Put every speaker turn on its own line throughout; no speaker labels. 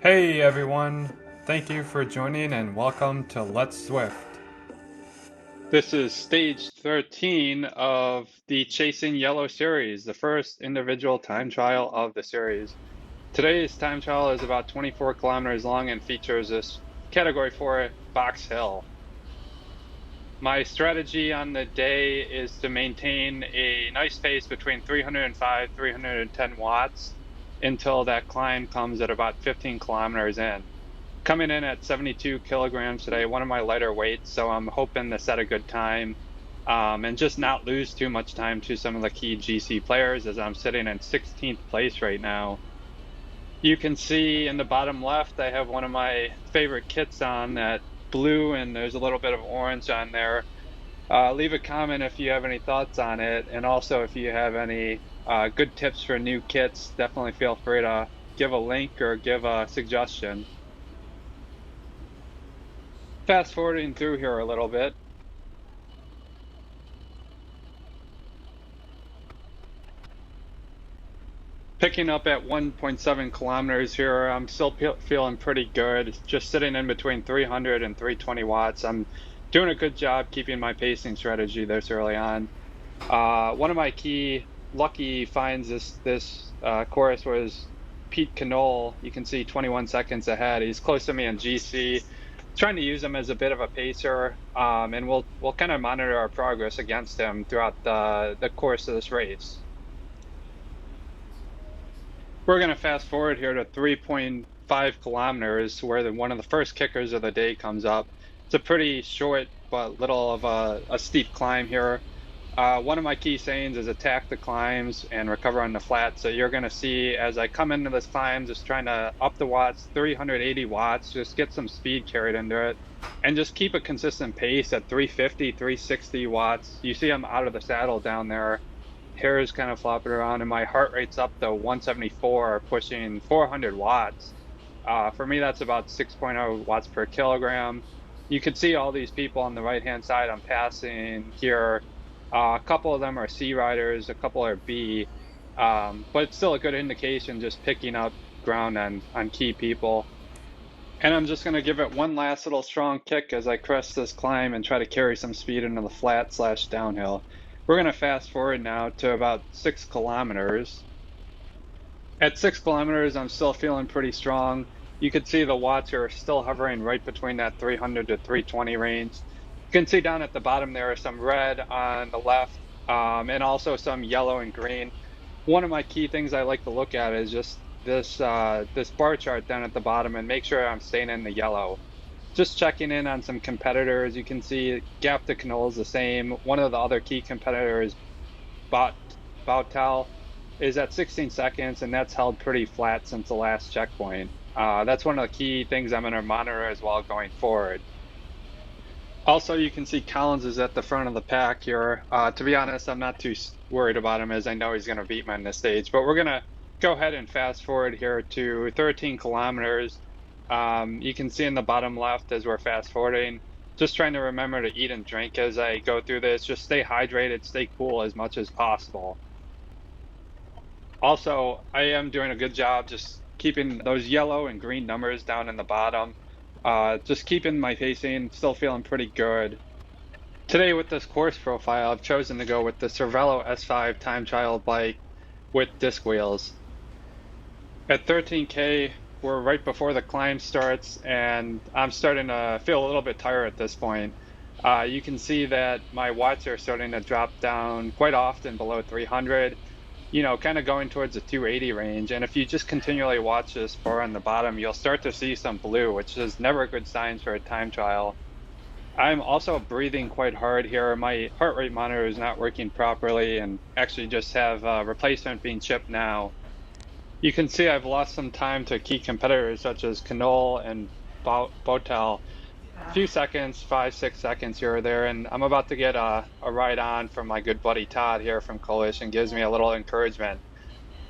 Hey everyone, thank you for joining and welcome to Let's Zwift. This is stage 13 of the Chasing Yellow series, the first individual time trial of the series. Today's time trial is about 24 kilometers long and features this category 4 box hill. My strategy on the day is to maintain a nice pace between 305 310 watts until that climb comes at about 15 kilometers in. Coming in at 72 kilograms today, one of my lighter weights, so I'm hoping to set a good time and just not lose too much time to some of the key GC players as I'm sitting in 16th place right now. You can see in the bottom left, I have one of my favorite kits on, that blue, and there's a little bit of orange on there. Leave a comment if you have any thoughts on it, and also if you have any good tips for new kits, definitely feel free to give a link or give a suggestion. Fast forwarding through here a little bit. Picking up at 1.7 kilometers here, I'm still feeling pretty good. Just sitting in between 300 and 320 watts. I'm doing a good job keeping my pacing strategy this early on. One of my key lucky finds this course was Pete Canole. You can see 21 seconds ahead. He's close to me in GC. Trying to use him as a bit of a pacer, and we'll kind of monitor our progress against him throughout the course of this race. We're going to fast forward here to 3.5 kilometers, where one of the first kickers of the day comes up. It's a pretty short but little of a steep climb here. One of my key sayings is attack the climbs and recover on the flat. So you're going to see as I come into this climb, just trying to up the watts, 380 watts, just get some speed carried into it, and just keep a consistent pace at 350, 360 watts. You see I'm out of the saddle down there. Hair is kind of flopping around, and my heart rate's up to 174, pushing 400 watts. For me, that's about 6.0 watts per kilogram. You can see all these people on the right-hand side I'm passing here. A couple of them are C riders, a couple are B, but it's still a good indication just picking up ground on key people. And I'm just going to give it one last little strong kick as I crest this climb and try to carry some speed into the flat/downhill. We're going to fast forward now to about 6 kilometers. At 6 kilometers, I'm still feeling pretty strong. You can see the watts are still hovering right between that 300 to 320 range. You can see down at the bottom there is some red on the left, and also some yellow and green. One of my key things I like to look at is just this bar chart down at the bottom and make sure I'm staying in the yellow. Just checking in on some competitors. You can see gap to Knoll is the same. One of the other key competitors, Bautal, is at 16 seconds, and that's held pretty flat since the last checkpoint. That's one of the key things I'm going to monitor as well going forward. Also, you can see Collins is at the front of the pack here. To be honest, I'm not too worried about him, as I know he's going to beat me in this stage. But we're going to go ahead and fast forward here to 13 kilometers. You can see in the bottom left as we're fast forwarding, just trying to remember to eat and drink as I go through this. Just stay hydrated, stay cool as much as possible. Also, I am doing a good job just keeping those yellow and green numbers down in the bottom. Just keeping my pacing, still feeling pretty good. Today with this course profile, I've chosen to go with the Cervelo S5 time trial bike with disc wheels. At 13K, we're right before the climb starts, and I'm starting to feel a little bit tired at this point. You can see that my watts are starting to drop down quite often below 300, kind of going towards the 280 range. And if you just continually watch this bar on the bottom, you'll start to see some blue, which is never good signs for a time trial. I'm also breathing quite hard here. My heart rate monitor is not working properly, and actually just have a replacement being shipped now. You can see I've lost some time to key competitors such as Canole and Botel. A few seconds, 5, 6 seconds here or there, and I'm about to get a ride on from my good buddy Todd here from Coalition. Gives me a little encouragement.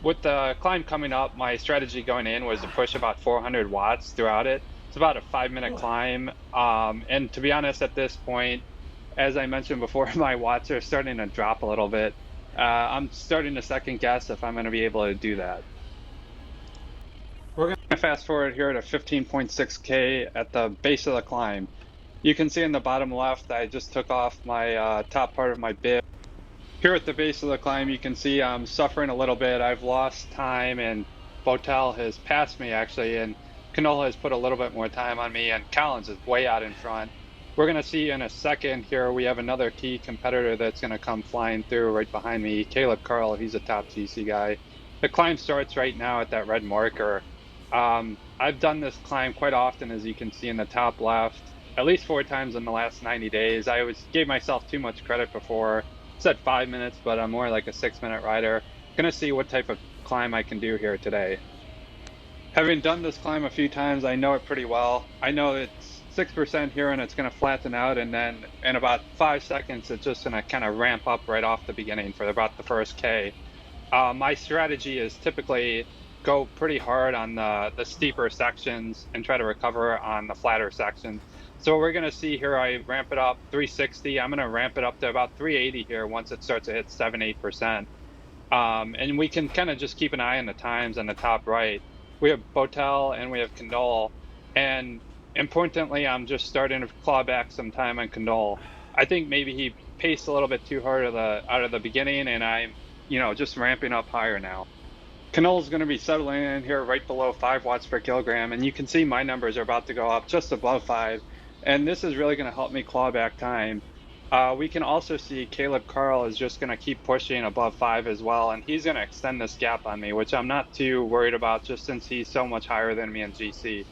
With the climb coming up, my strategy going in was to push about 400 watts throughout it. It's about a 5-minute climb, and to be honest, at this point, as I mentioned before, my watts are starting to drop a little bit. I'm starting to second guess if I'm going to be able to do that. We're going to fast forward here to 15.6K at the base of the climb. You can see in the bottom left, I just took off my top part of my bib. Here at the base of the climb, you can see I'm suffering a little bit. I've lost time, and Botel has passed me actually, and Canola has put a little bit more time on me, and Collins is way out in front. We're going to see in a second here, we have another key competitor that's going to come flying through right behind me, Caleb Carl. He's a top GC guy. The climb starts right now at that red marker. I've done this climb quite often, as you can see in the top left, at least 4 times in the last 90 days. I gave myself too much credit before. Said 5 minutes, but I'm more like a 6 minute rider. Gonna see what type of climb I can do here today. Having done this climb a few times, I know it pretty well. I know it's 6% here and it's gonna flatten out, and then in about 5 seconds, it's just gonna kind of ramp up right off the beginning for about the first K. My strategy is typically go pretty hard on the steeper sections and try to recover on the flatter sections. So we're going to see here, I ramp it up 360. I'm going to ramp it up to about 380 here once it starts to hit 7-8%. And we can kind of just keep an eye on the times on the top right. We have Botel and we have Condole. And importantly, I'm just starting to claw back some time on Condole. I think maybe he paced a little bit too hard out of the beginning, and I'm just ramping up higher now. Canola is going to be settling in here right below 5 watts per kilogram, and you can see my numbers are about to go up just above 5, and this is really going to help me claw back time. We can also see Caleb Carl is just going to keep pushing above 5 as well, and he's going to extend this gap on me, which I'm not too worried about just since he's so much higher than me in GC. You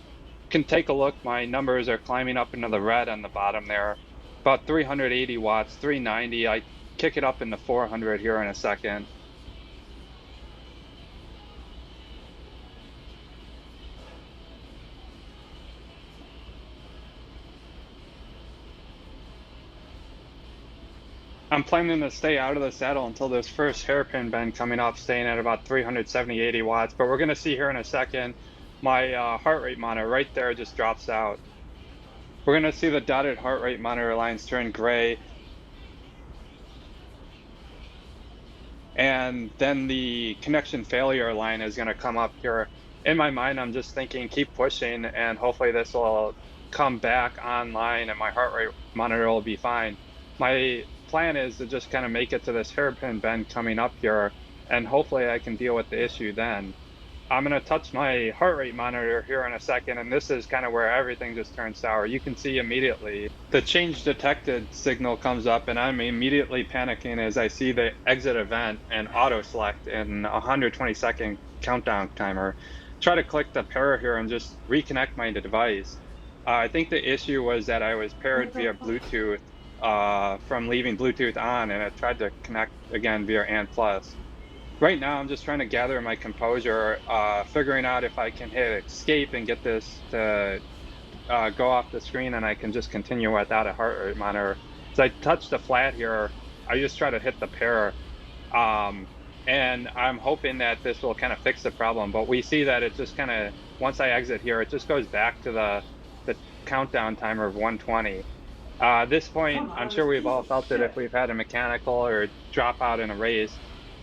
can take a look, my numbers are climbing up into the red on the bottom there, about 380 watts, 390. I kick it up into 400 here in a second. I'm planning to stay out of the saddle until this first hairpin bend coming up, staying at about 370, 80 watts. But we're going to see here in a second, my heart rate monitor right there just drops out. We're going to see the dotted heart rate monitor lines turn gray. And then the connection failure line is going to come up here. In my mind, I'm just thinking, keep pushing, and hopefully this will come back online and my heart rate monitor will be fine. My plan is to just kind of make it to this hairpin bend coming up here, and hopefully I can deal with the issue then. I'm going to touch my heart rate monitor here in a second, and this is kind of where everything just turns sour. You can see immediately the change detected signal comes up, and I'm immediately panicking as I see the exit event and auto select in 120-second countdown timer. Try to click the pair here and just reconnect my device. I think the issue was that I was paired via Bluetooth from leaving Bluetooth on, and I tried to connect again via ANT+. Right now, I'm just trying to gather my composure, figuring out if I can hit escape and get this to go off the screen, and I can just continue without a heart rate monitor. So I touched the flat here. I just try to hit the pair, and I'm hoping that this will kind of fix the problem. But we see that it just kind of, once I exit here, it just goes back to the countdown timer of 120. This point, I'm sure we've all felt it if we've had a mechanical or drop out in a race.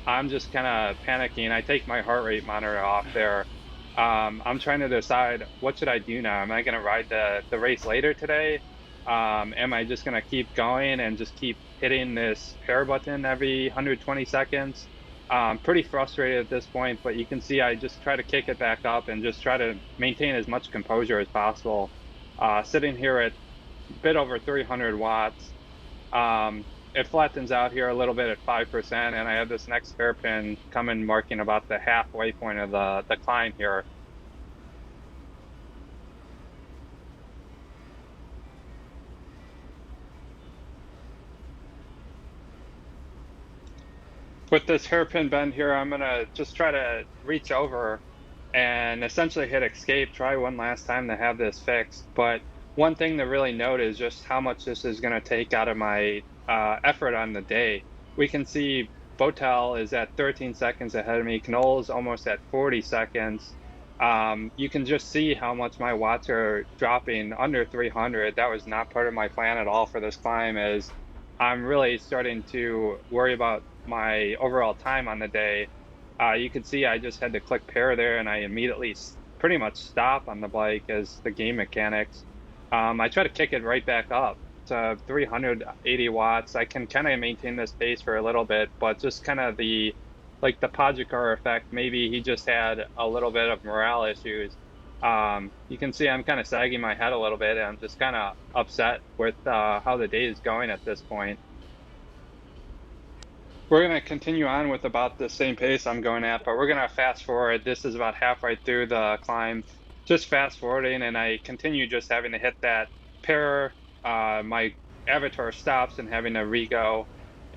I'm just kind of panicking. I take my heart rate monitor off there. I'm trying to decide, what should I do now? Am I going to ride the race later today? Am I just going to keep going and just keep hitting this pair button every 120 seconds? Pretty frustrated at this point, but you can see I just try to kick it back up and just try to maintain as much composure as possible. Sitting here at a bit over 300 watts. It flattens out here a little bit at 5%, and I have this next hairpin coming, marking about the halfway point of the climb here. With this hairpin bend here, I'm gonna just try to reach over and essentially hit escape, try one last time to have this fixed. But one thing to really note is just how much this is gonna take out of my effort on the day. We can see Botel is at 13 seconds ahead of me. Knoll's almost at 40 seconds. You can just see how much my watts are dropping under 300. That was not part of my plan at all for this climb, as I'm really starting to worry about my overall time on the day. You can see I just had to click pair there, and I immediately pretty much stop on the bike as the game mechanics. I try to kick it right back up to 380 watts. I can kind of maintain this pace for a little bit, but just kind of the like the Podjakar effect, maybe he just had a little bit of morale issues. You can see I'm kind of sagging my head a little bit, and I'm just kind of upset with how the day is going at this point. We're going to continue on with about the same pace I'm going at, but we're going to fast forward. This is about halfway through the climb, just fast forwarding, and I continue just having to hit that pair. My avatar stops and having to re-go,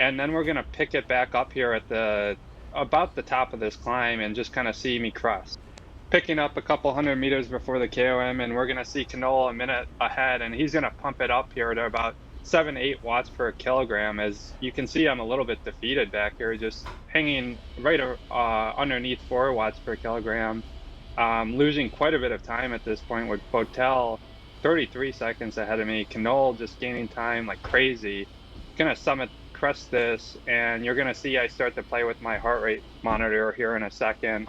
and then we're going to pick it back up here at the about the top of this climb and just kind of see me crest. Picking up a couple hundred meters before the KOM, and we're going to see Knoll a minute ahead, and he's going to pump it up here to about 7-8 watts per kilogram. As you can see, I'm a little bit defeated back here, just hanging right underneath 4 watts per kilogram. Losing quite a bit of time at this point with Botel 33 seconds ahead of me. Knoll just gaining time like crazy. Gonna summit crest this, and you're gonna see I start to play with my heart rate monitor here in a second.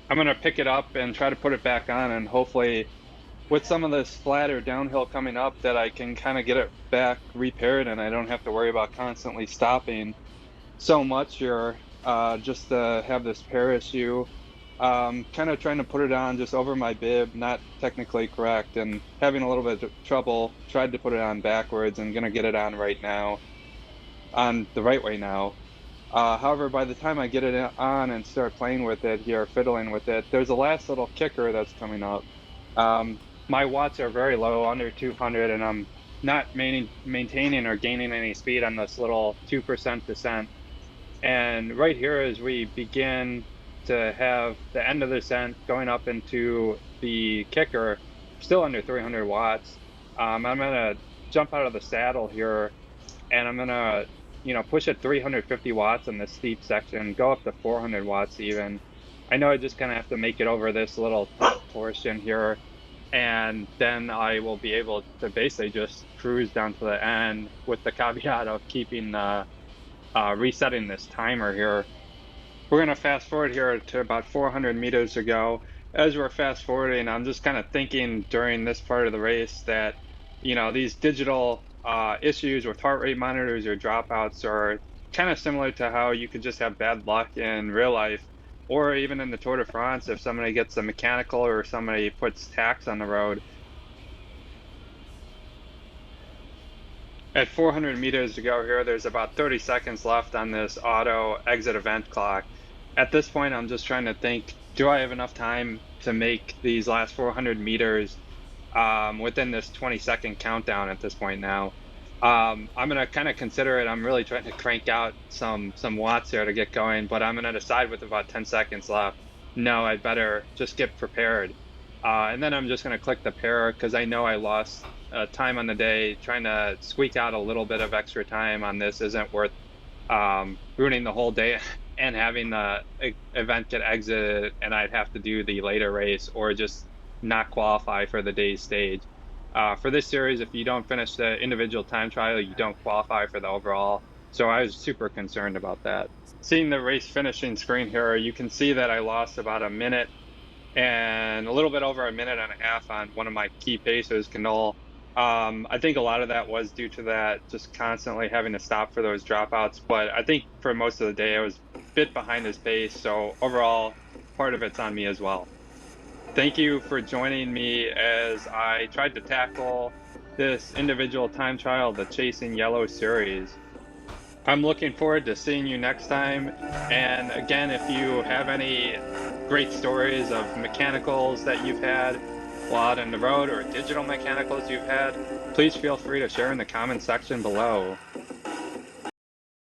I'm gonna pick it up and try to put it back on, and hopefully with some of this flatter downhill coming up that I can kind of get it back repaired and I don't have to worry about constantly stopping so much here just to have this pair issue. Kind of trying to put it on just over my bib, not technically correct, and having a little bit of trouble. Tried to put it on backwards and gonna get it on right now, on the right way now. However, by the time I get it on and start playing with it here, fiddling with it, there's a last little kicker that's coming up. My watts are very low, under 200, and I'm not maintaining or gaining any speed on this little 2% descent. And right here, as we begin to have the end of the descent going up into the kicker, still under 300 watts, I'm gonna jump out of the saddle here, and I'm gonna, push at 350 watts on this steep section, go up to 400 watts even. I know I just kind of have to make it over this little top portion here, and then I will be able to basically just cruise down to the end with the caveat of keeping resetting this timer here. We're going to fast forward here to about 400 meters to go. As we're fast forwarding, I'm just kind of thinking during this part of the race that, these digital issues with heart rate monitors or dropouts are kind of similar to how you could just have bad luck in real life, or even in the Tour de France if somebody gets a mechanical or somebody puts tacks on the road. At 400 meters to go here, there's about 30 seconds left on this auto exit event clock. At this point, I'm just trying to think, do I have enough time to make these last 400 meters within this 20-second countdown at this point now? I'm going to kind of consider it. I'm really trying to crank out some watts here to get going, but I'm going to decide with about 10 seconds left, no, I better just get prepared. And then I'm just going to click the pair because I know I lost time on the day. Trying to squeak out a little bit of extra time on this isn't worth ruining the whole day and having the event get exited, and I'd have to do the later race or just not qualify for the day's stage. For this series, if you don't finish the individual time trial, you don't qualify for the overall. So I was super concerned about that. Seeing the race finishing screen here, you can see that I lost about a minute and a little bit over a minute and a half on one of my key pacers, Knoll. I think a lot of that was due to that just constantly having to stop for those dropouts, but I think for most of the day I was a bit behind his pace, so overall part of it's on me as well. Thank you for joining me as I tried to tackle this individual time trial, the Chasing Yellow series. I'm looking forward to seeing you next time. And again, if you have any great stories of mechanicals that you've had while out on the road or digital mechanicals you've had, please feel free to share in the comment section below.